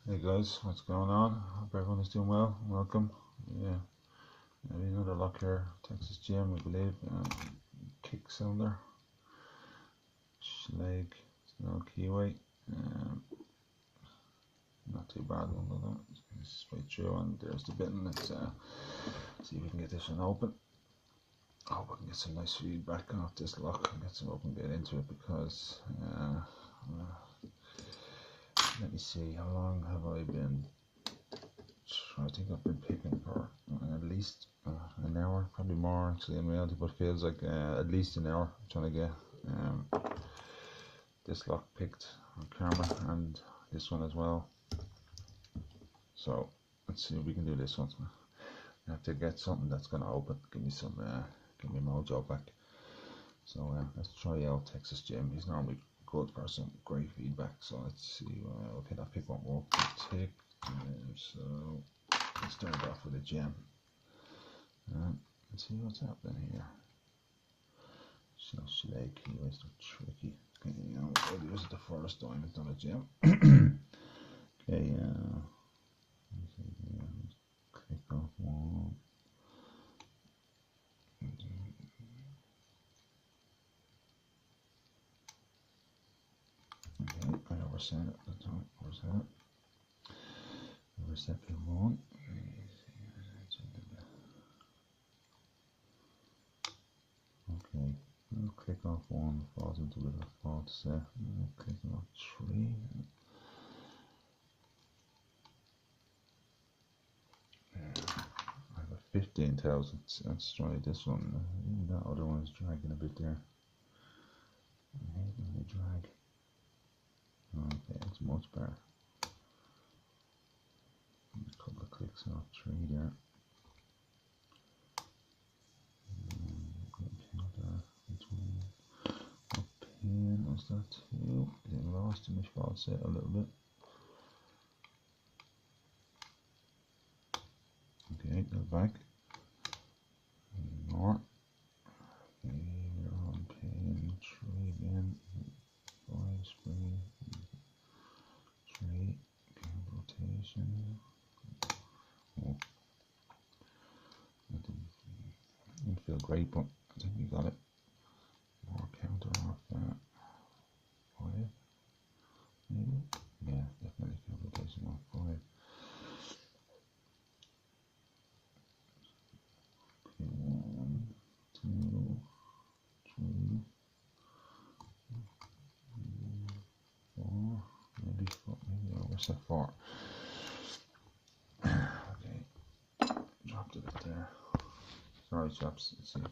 Hey guys, what's going on? Hope everyone is doing well. Welcome. Yeah, maybe another lock here. Texas Gym, I believe. Kick cylinder. Schlage. No keyway. Um, Not too bad one, though. It's straight through, and there's the button. Let's see if we can get this one open. Hope we can get some nice feedback off this lock and get some open bit into it because let me see, how long have I been? I think I've been picking for at least an hour, probably more actually in reality, but it feels like at least an hour. I'm trying to get this lock picked on camera and this one as well. So let's see if we can do this one. I have to get something that's going to open, give me give me mojo back. So let's try out Texas Gym. He's normally good for some great feedback. So let's see. Okay, that pick won't work. So let's start off with a gem. Let's see what's happening here. So Schlage keyways are tricky. Okay, I'll use it the first time. It's not a gem. Okay, click off one. Okay, I overset it. That's all. Overset it. Overset the one. Okay, I'll click off one, falls into a little fault set. Click off three. I have a 15,000. Let's try this one. That other one is dragging a bit there. I hate when they drag. Okay, it's much better. A couple of clicks off three there. Pin was that two? Getting lost in my fault set a little bit. Okay, go back. More. Okay, we're on pin three again. 5 spring. Three. Okay, rotation. Oh. That didn't feel great, but I think we got it. More counter off that. 5. Maybe? Yeah, definitely rotation off 5. Okay, 1, 2, 3, 4. Maybe 4. Maybe overset 4. Okay, dropped it up there. Sorry, chaps. Let's see if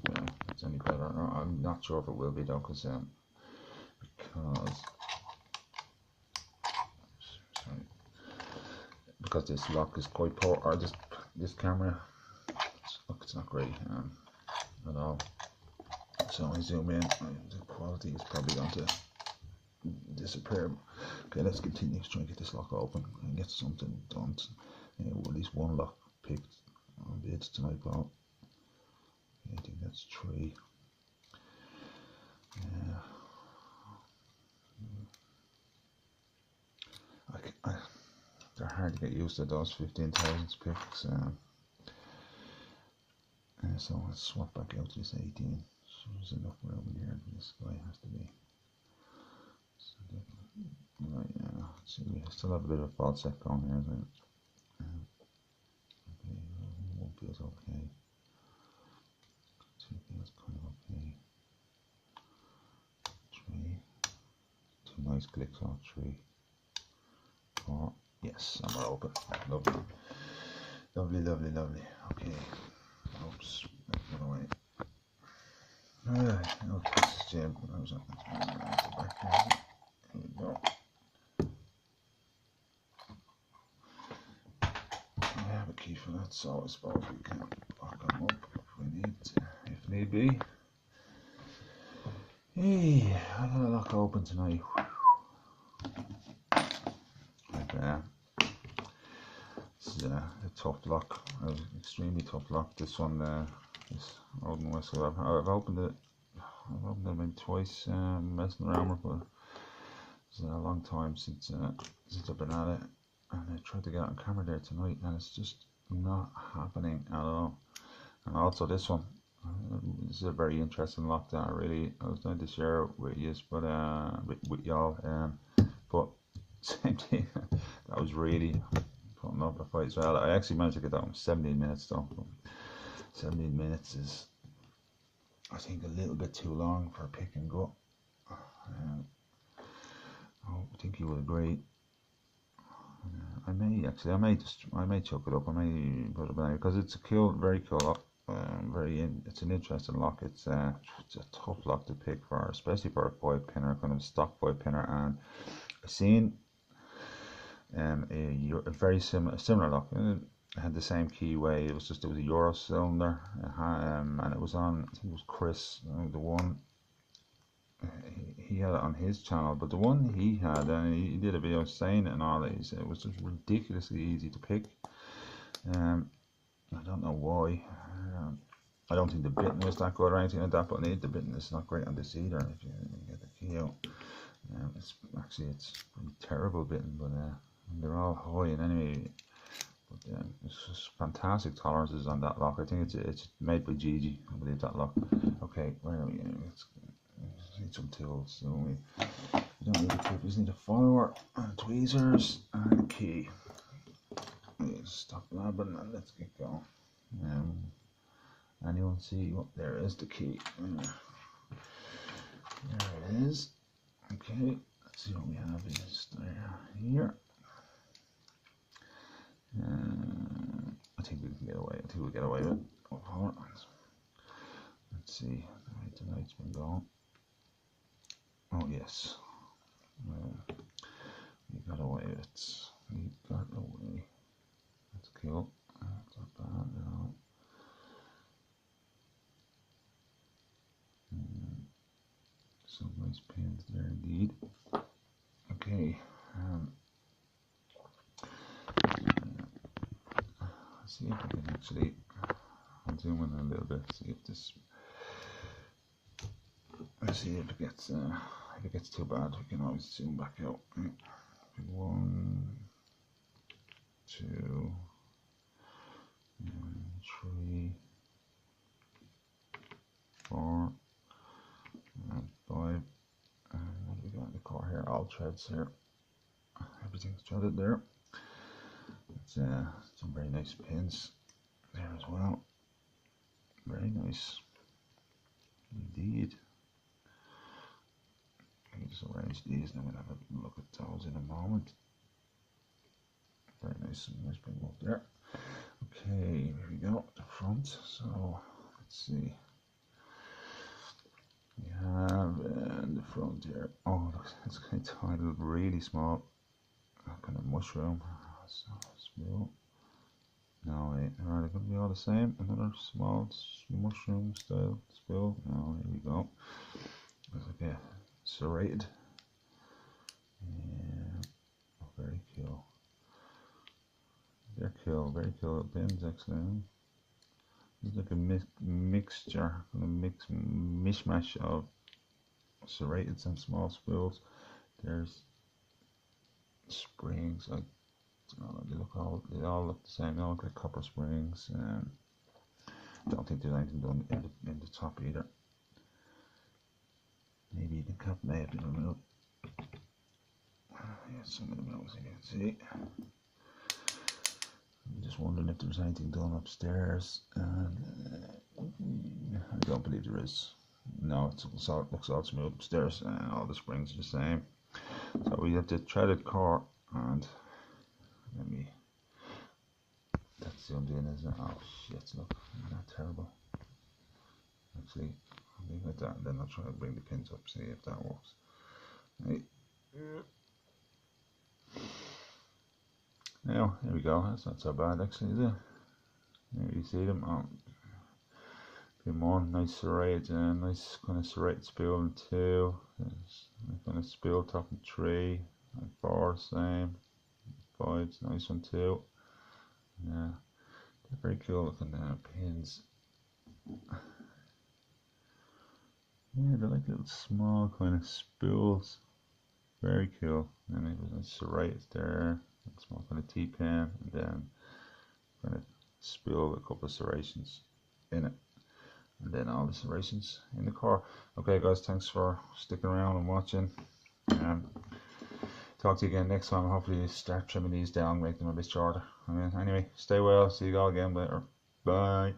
it's any better. I'm not sure if it will be though, because this lock is quite poor, or this camera. It's not great at all. So I zoom in, the quality is probably going to disappear. Okay, let's continue. Let's try and get this lock open and get something done. At least one lock picked on bids tonight, Paul. I think that's 3. They're hard to get used to, those 15,000 picks. So let's swap back out to this 18. So there's enough room in here. This guy has to be. Right, let's see, we still have a bit of a fault set going here. Okay, one feels okay. 2 feels kind of okay. 3. 2 nice clicks off 3. 4. Yes, and we're open. Lovely. Lovely, lovely, lovely. Okay. Oops. Get away. Alright, no Texas Gym. I was up back here. There we go. I have a key for that, so I suppose we can lock them up if need be. Hey, I got a lock open tonight. This is a tough lock, an extremely tough lock. This one, this old and whistle. I've opened it maybe twice, messing around with it, but it's a long time since I've been at it. and I tried to get it on camera there tonight, and it's just not happening at all. And also this one, this is a very interesting lock that I was going to share with you, but with y'all. But same thing, that was really putting up a fight as well. I actually managed to get that in 17 minutes though. 17 minutes is, I think, a little bit too long for a pick and go. I think you would agree. I may chuck it up. I may put it back because it's a very cool lock. It's an interesting lock. It's a tough lock to pick for, especially for a 5-pinner, kind of stock 5-pinner. And I've seen a very similar lock. It had the same keyway. It was a Euro cylinder, and it was on. I think it was Chris, the one. He had it on his channel, but the one he had, and he did a video saying it and all that, it was just ridiculously easy to pick. I don't know why. I don't think the bitting was that good or anything like that, but the bitting is not great on this either. If you get the key out, it's pretty terrible bitting, but they're all high. And anyway, but it's just fantastic tolerances on that lock. I think it's made by Gigi, I believe, that lock. Okay, where are we? Need some tools. So we don't need a clip. We just need a follower and tweezers and a key. Stop blabbing and let's get going. Anyone see what there is? The key. There it is. Okay, let's see what we have here. I think we can get away. I think we'll get away with it. Let's see. The night's been gone. Oh yes, we got away with it. We got away. That's cool. That's not bad at all. Some nice pins there indeed. Okay. Let's see if I can actually. I'll zoom in a little bit. See if this. Let's see if it gets too bad. We can always zoom back out. 1, 2, 3, 4, and 5. What do we got in the car here? All threads here. Everything's threaded there. It's some very nice pins there as well. Very nice indeed. Let me just arrange these, and then we'll have a look at those in a moment. Very nice pin up there. Okay, here we go, the front. So let's see. We have in the front here. Oh, look, it's kind of titled really small. Kind of mushroom. Small. No, wait, are they going to be all the same? Another small mushroom style spill. Oh, here we go. It's like a serrated. Yeah, oh, very cool. They're cool, very cool pins actually. It's like a mixture, a mishmash of serrated and small spools. There's springs, like they all look the same. They all look like copper springs. Don't think there's anything done in the top either. Maybe the cap may have been removed. Yeah, some of the mills you can see. I'm just wondering if there's anything done upstairs, and I don't believe there is. No, it looks all smooth upstairs, and all the springs are the same. So we have the threaded core, and let me. That's the undoing, isn't it? Oh shit! Look, isn't that terrible? Actually, I'll leave it like that, and then I'll try to bring the pins up, see if that works. Right. Now, here we go. That's not so bad actually, is it? There you see them. Oh, pin 1, nice serrated, nice kind of serrated spool in 2. Kind of spool top in 3, and 4 same. 5, it's nice one too. Yeah, they're very cool looking pins. Yeah, they're like little small kind of spools. Very cool. And it was nice serrated there. smoking a tea pen, and then I'm going to spill a couple of serrations in it, and then all the serrations in the core. Okay guys, thanks for sticking around and watching. Talk to you again next time. Hopefully start trimming these down, make them a bit shorter. Anyway, stay well, see you all again later. Bye.